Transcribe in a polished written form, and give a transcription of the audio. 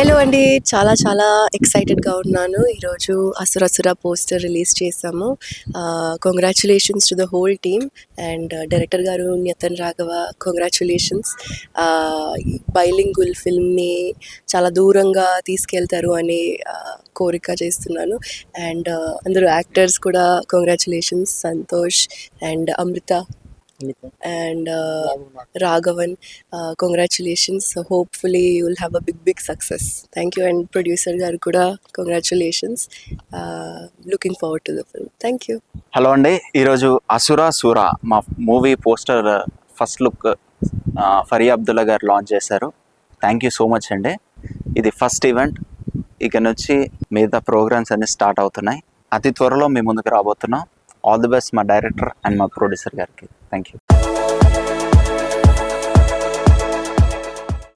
Hello అండి. చాలా ఎక్సైటెడ్‌గా ఉన్నాను. ఈరోజు 'అసురసుర' పోస్టర్ రిలీజ్ చేశాము. Congratulations to the whole team and director గారు నితిన్ రాఘవ కంగ్రాచ్యులేషన్స్. ఈ బైలింగువల్ ఫిల్మ్‌ని చాలా దూరంగా తీసుకెళ్తారు అని కోరిక చేస్తున్నాను. అండ్ అందరూ యాక్టర్స్ కూడా congratulations. Santosh and Amrita and Raghavan. Congratulations. So hopefully you will have a big success. Thank you, and producer garu kuda congratulations. Looking forward to the film. Thank you. Hello అండి, ఈరోజు అసుర సూర మా మూవీ పోస్టర్ ఫస్ట్ లుక్ ఫరీ అబ్దుల్లా గారు launch చేశారు. Thank you so much అండి. ఇది first event. ఇక నుంచి మిగతా ప్రోగ్రామ్స్ అన్ని స్టార్ట్ అవుతున్నాయి. అతి త్వరలో మీ ముందుకు రాబోతున్నాం. ఆల్ ది బెస్ట్ మా డైరెక్టర్ అండ్ మా ప్రొడ్యూసర్ గారికి. Thank you.